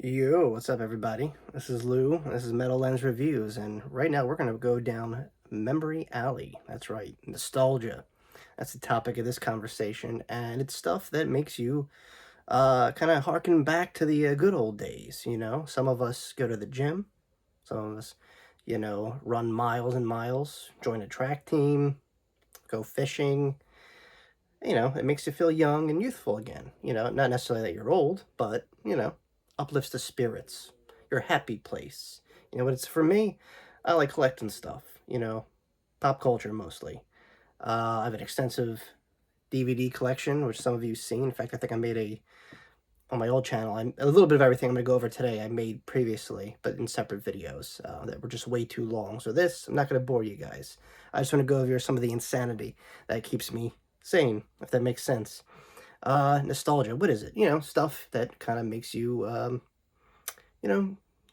Yo, what's up, everybody? This is Lou. This is Metal Lens Reviews, and right now we're going to go down memory alley. That's right, nostalgia. That's the topic of this conversation, and it's stuff that makes you kind of harken back to the good old days. Some of us go to the gym, some of us, run miles and miles, join a track team, go fishing. It makes you feel young and youthful again. Not necessarily that you're old, but, uplifts the spirits, your happy place. What it's for me, I like collecting stuff, pop culture mostly. I have an extensive DVD collection, which some of you've seen. In fact, I think I made on my old channel, a little bit of everything I'm going to go over today I made previously, but in separate videos that were just way too long. So I'm not going to bore you guys. I just want to go over some of the insanity that keeps me sane, if that makes sense. Nostalgia, what is it? Stuff that kind of makes you,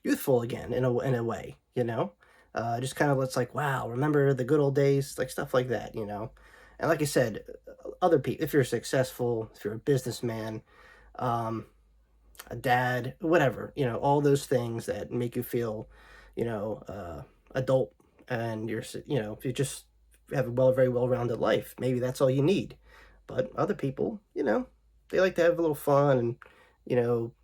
youthful again in a way, just kind of lets like, wow, remember the good old days, like stuff like that. And like I said, other people, if you're successful, if you're a businessman, um, a dad, whatever, all those things that make you feel, adult, and if you just have a very well-rounded life, maybe that's all you need. But other people, they like to have a little fun and, you know,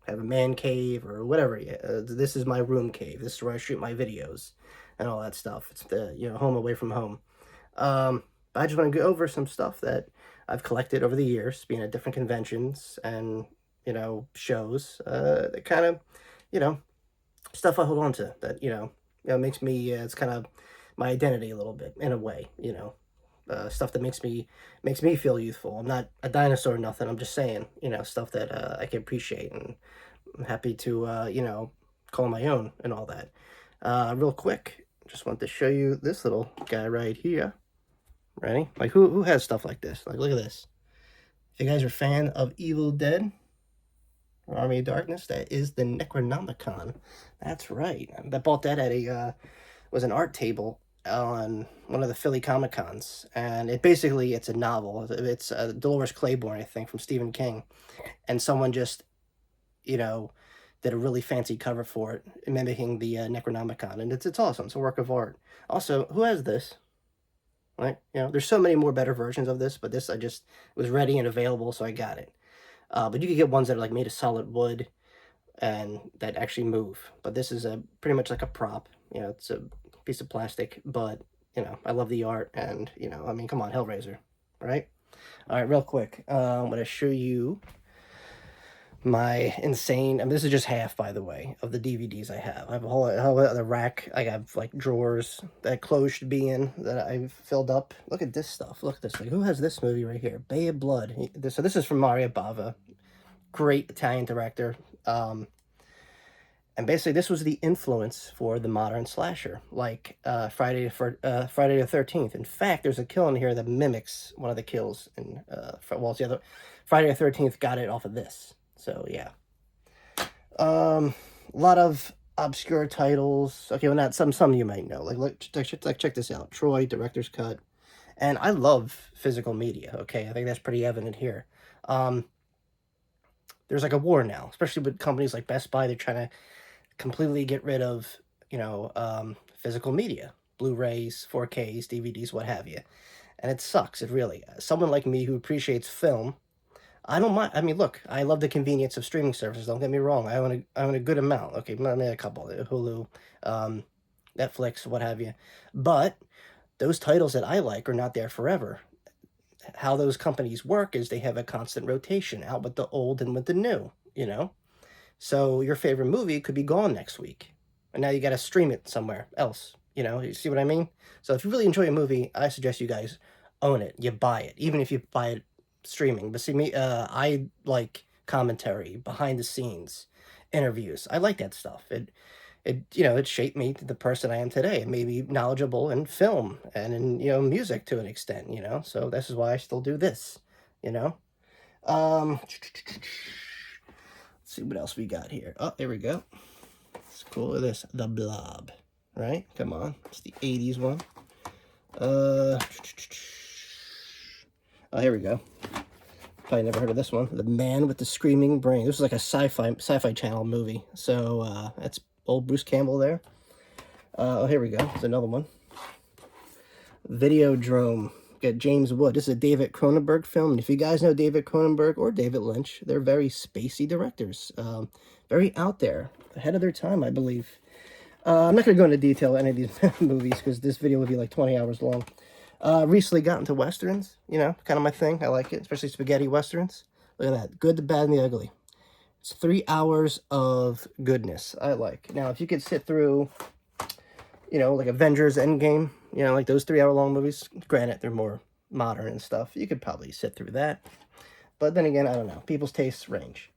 have a man cave or whatever. Yeah, this is my room cave. This is where I shoot my videos and all that stuff. It's the, home away from home. I just want to go over some stuff that I've collected over the years, being at different conventions and, shows, that kind of, you know, stuff I hold on to that, makes me, it's kind of my identity a little bit in a way, stuff that makes me feel youthful. I'm not a dinosaur or nothing. I'm just saying, stuff that I can appreciate, and I'm happy to, call my own and all that. Real quick, just want to show you this little guy right here. Ready? Like, who has stuff like this? Like, look at this. If you guys are a fan of Evil Dead or Army of Darkness, that is the Necronomicon. That's right. I bought that at was an art table on one of the Philly Comic Cons, and it's a novel. It's Dolores Claiborne, I think, from Stephen King, and someone just, you know, did a really fancy cover for it, mimicking the Necronomicon, and it's awesome. It's a work of art. Also, who has this? Right? There's so many more better versions of this, but this I just was ready and available, so I got it. But you could get ones that are like made of solid wood and that actually move. But this is a pretty much like a prop. It's a piece of plastic, but I love the art, and I mean, come on, Hellraiser, right? All right, real quick, I'm gonna show you my insane. I mean, this is just half, by the way, of the DVDs I have. I have a whole other rack. I have like drawers that clothes should be in that I've filled up. Look at this stuff. Look at this. Like, who has this movie right here? Bay of Blood. So this is from Mario Bava, great Italian director. And basically, this was the influence for the modern slasher, like Friday the 13th. In fact, there's a kill in here that mimics one of the kills in it's the other. Friday the 13th got it off of this. So yeah, a lot of obscure titles. Okay, well, not some you might know. Like check this out: Troy director's cut, and I love physical media. Okay, I think that's pretty evident here. There's like a war now, especially with companies like Best Buy. They're trying to completely get rid of, physical media, Blu-rays, 4Ks, DVDs, what have you. And it sucks. It really, someone like me who appreciates film, I don't mind. I mean, look, I love the convenience of streaming services. Don't get me wrong. I own a good amount. Okay, maybe a couple, Hulu, Netflix, what have you. But those titles that I like are not there forever. How those companies work is they have a constant rotation out with the old and with the new. So your favorite movie could be gone next week, and now you got to stream it somewhere else. You see what I mean? So if you really enjoy a movie, I suggest you guys own it. You buy it, even if you buy it streaming. But see me, I like commentary, behind the scenes, interviews. I like that stuff. It shaped me to the person I am today. It made me knowledgeable in film and in music to an extent. So this is why I still do this. You know. Let's see what else we got here. Oh, here we go. It's cool. Look at this. The Blob. Right? Come on. It's the 80s one. Oh, here we go. Probably never heard of this one. The Man with the Screaming Brain. This was like a sci-fi channel movie. So that's old Bruce Campbell there. Oh, here we go. There's another one. Videodrome. Got James Wood. This is a David Cronenberg film. And if you guys know David Cronenberg or David Lynch, they're very spacey directors. Very out there. Ahead of their time, I believe. I'm not going to go into detail on any of these movies because this video would be like 20 hours long. Recently got into Westerns, you know, kind of my thing. I like it, especially spaghetti Westerns. Look at that. Good, the bad, and the ugly. It's 3 hours of goodness I like. Now, if you could sit through, you know, like Avengers Endgame, you know, like those 3 hour long movies, granted, they're more modern and stuff. You could probably sit through that. But then again, I don't know. People's tastes range.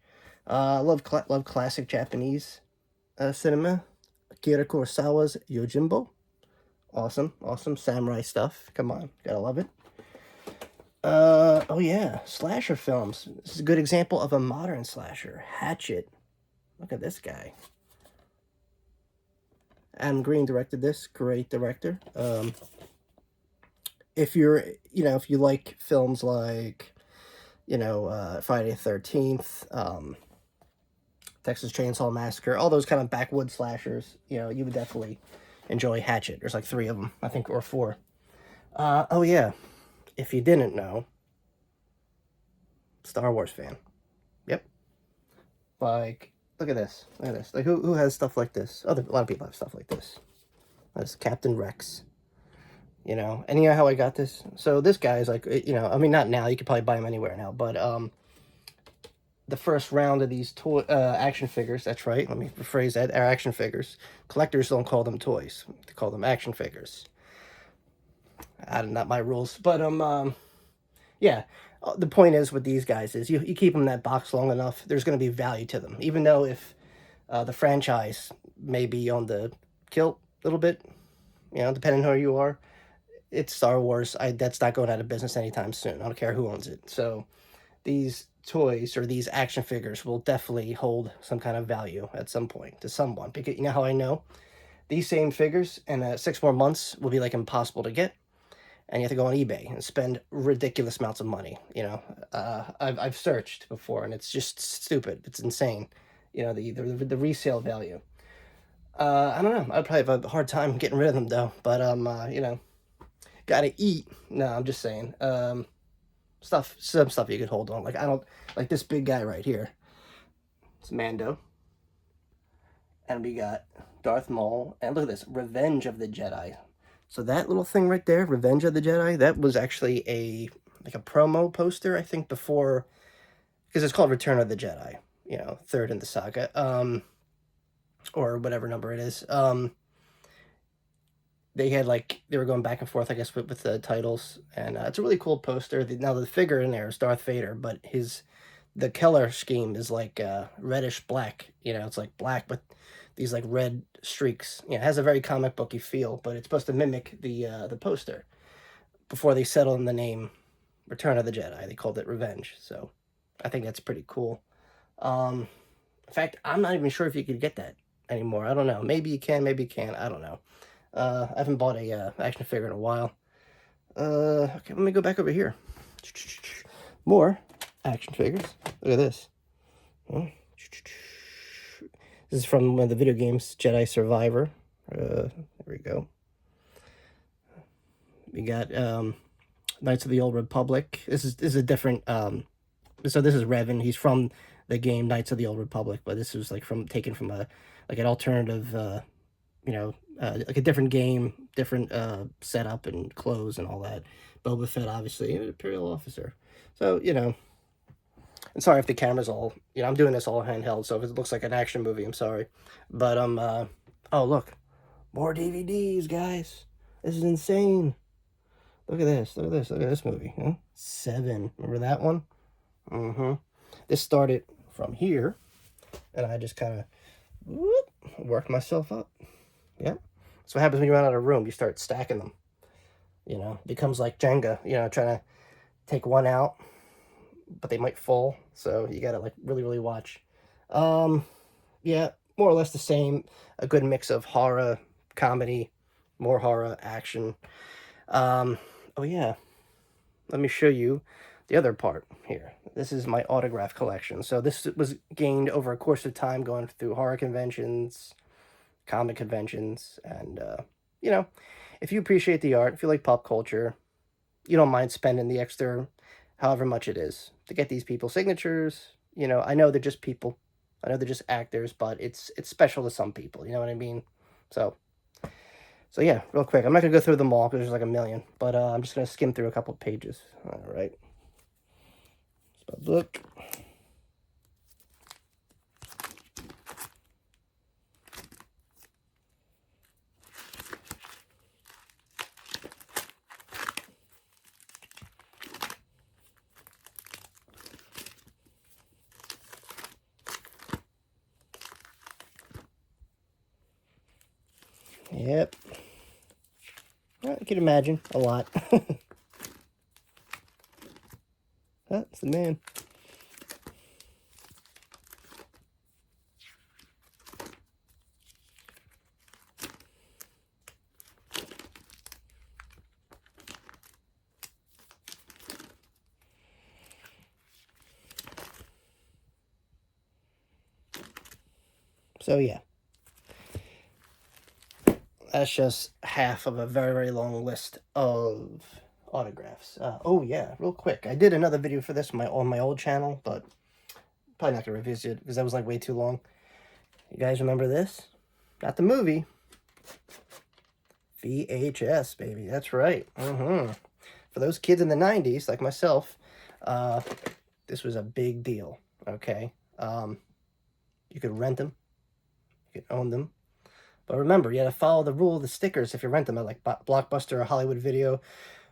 Love classic Japanese cinema. Akira Kurosawa's Yojimbo. Awesome samurai stuff. Come on, gotta love it. Oh yeah, slasher films. This is a good example of a modern slasher. Hatchet. Look at this guy. Adam Green directed this. Great director. If you're, you know, if you like films like, you know, Friday the 13th, Texas Chainsaw Massacre, all those kind of backwoods slashers, you know, you would definitely enjoy Hatchet. There's like 3 of them, I think, or 4. Oh yeah, if you didn't know, Star Wars fan. Yep. Like, look at this. Look at this. Like, who has stuff like this? A lot of people have stuff like this. That's Captain Rex. You know, and you know how I got this? So this guy is like, you know, I mean, not now. You could probably buy him anywhere now, but the first round of these action figures, that's right, let me rephrase that, are action figures. Collectors don't call them toys. They call them action figures. Not my rules. But, yeah, the point is with these guys is you keep them in that box long enough, there's going to be value to them. Even though if the franchise may be on the kilt a little bit, you know, depending on who you are, it's Star Wars. That's not going out of business anytime soon. I don't care who owns it. So these toys or these action figures will definitely hold some kind of value at some point to someone. Because you know how I know? These same figures in 6 more months will be like impossible to get. And you have to go on eBay and spend ridiculous amounts of money. You know, I've searched before and it's just stupid. It's insane. You know, the resale value. I don't know. I'd probably have a hard time getting rid of them though. But you know, gotta eat. No, I'm just saying. Some stuff you could hold on. Like, I don't, like this big guy right here. It's Mando. And we got Darth Maul. And look at this, Revenge of the Jedi. So that little thing right there, Revenge of the Jedi, that was actually a promo poster, I think, before, because it's called Return of the Jedi, you know, 3rd in the saga, or whatever number it is. They had they were going back and forth, I guess, with the titles, and it's a really cool poster. Now the figure in there is Darth Vader, but the color scheme is like reddish black. You know, it's like black with these like red streaks. You know, it has a very comic booky feel, but it's supposed to mimic the poster. Before they settled on the name Return of the Jedi, they called it Revenge. So I think that's pretty cool. In fact, I'm not even sure if you could get that anymore. I don't know. Maybe you can, maybe you can't. I don't know. I haven't bought a action figure in a while. Okay, let me go back over here. More action figures. Look at this. This is from one of the video games, Jedi Survivor. There we go. We got Knights of the Old Republic. This is a different. So this is Revan. He's from the game Knights of the Old Republic, but this was like taken from an alternative. You know, like a different game, different setup and clothes and all that. Boba Fett, obviously, an Imperial officer. So, you know, and sorry if the camera's all, you know, I'm doing this all handheld, so if it looks like an action movie, I'm sorry. But, oh, look, more DVDs, guys. This is insane. Look at this, look at this, look at this movie. Huh? Seven, remember that one? This started from here, and I just kind of worked myself up. Yeah, that's what happens when you run out of room. You start stacking them. You know, it becomes like Jenga. You know, trying to take one out, but they might fall. So you gotta like really watch. Yeah, more or less the same. A good mix of horror, comedy, more horror, action. Oh yeah, let me show you the other part here. This is my autograph collection. So this was gained over a course of time going through horror conventions, comic conventions, and, you know, if you appreciate the art, if you like pop culture, you don't mind spending the extra however much it is to get these people's signatures. You know, I know they're just people. I know they're just actors, but it's special to some people, you know what I mean? So so yeah, real quick. I'm not gonna go through them all because there's like a million, but I'm just gonna skim through a couple pages. All right. It's my book. Yep. Well, you can imagine a lot. That's the man. So yeah, that's just half of a very, very long list of autographs. Oh yeah, real quick. I did another video for this on my old channel, but probably not gonna revisit it because that was like way too long. You guys remember this? Not the movie. VHS, baby. That's right. For those kids in the 90s, like myself, this was a big deal, okay? You could rent them. You could own them. But remember, you had to follow the rule of the stickers if you rent them at like Blockbuster or Hollywood Video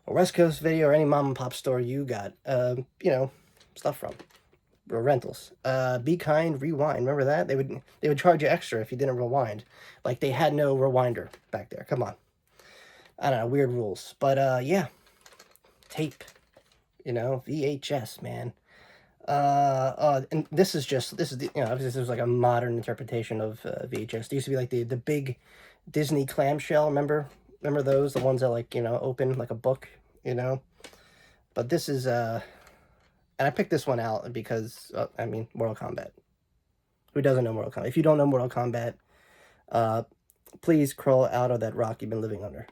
or West Coast Video or any mom and pop store you got, you know, stuff from. Or rentals. Be Kind, Rewind. Remember that? They would charge you extra if you didn't rewind. Like they had no rewinder back there. Come on. I don't know, weird rules. But yeah. Tape. You know, VHS, man. And this is the, you know, this is like a modern interpretation of VHS. There used to be like the big Disney clamshell, remember those, the ones that like, you know, open like a book, you know? But this is and I picked this one out because I mean, Mortal Kombat. Who doesn't know Mortal Kombat? If you don't know Mortal Kombat, please crawl out of that rock you've been living under.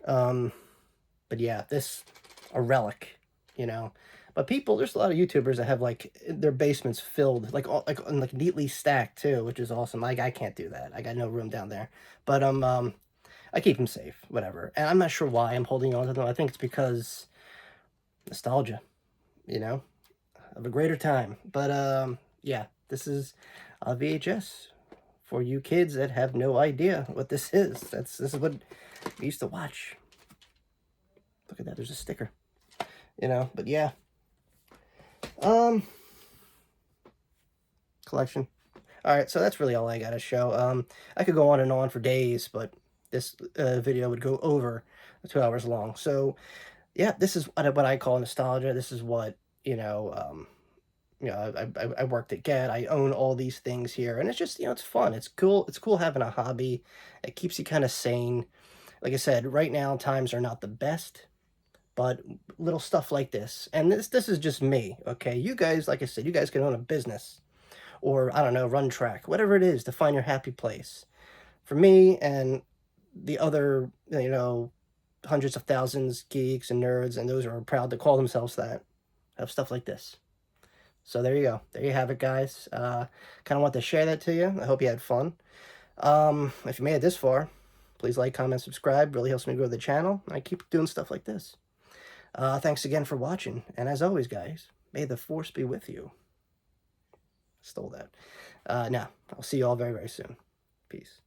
But yeah, this a relic, you know. But people, there's a lot of YouTubers that have like their basements filled, like all, like neatly stacked too, which is awesome. Like I can't do that. I got no room down there. But I keep them safe, whatever. And I'm not sure why I'm holding on to them. I think it's because nostalgia, you know, of a greater time. But yeah, this is VHS for you kids that have no idea what this is. This is what we used to watch. Look at that. There's a sticker, you know. But yeah. Collection. All right, so that's really all I got to show. I could go on and on for days, but this video would go over 2 hours long. So, yeah, this is what I call nostalgia. This is what, you know, I worked at GET. I own all these things here, and it's just, you know, it's fun. It's cool. It's cool having a hobby. It keeps you kind of sane. Like I said, right now times are not the best, but little stuff like this, and this is just me, okay? You guys, like I said, you guys can own a business, or I don't know, run track, whatever it is to find your happy place. For me and the other, you know, hundreds of thousands geeks and nerds, and those who are proud to call themselves that, have stuff like this. So there you go. There you have it, guys. Kind of want to share that to you. I hope you had fun. If you made it this far, please like, comment, subscribe. Really helps me grow the channel. I keep doing stuff like this. Thanks again for watching. And as always, guys, may the force be with you. Stole that. Now, I'll see you all very, very soon. Peace.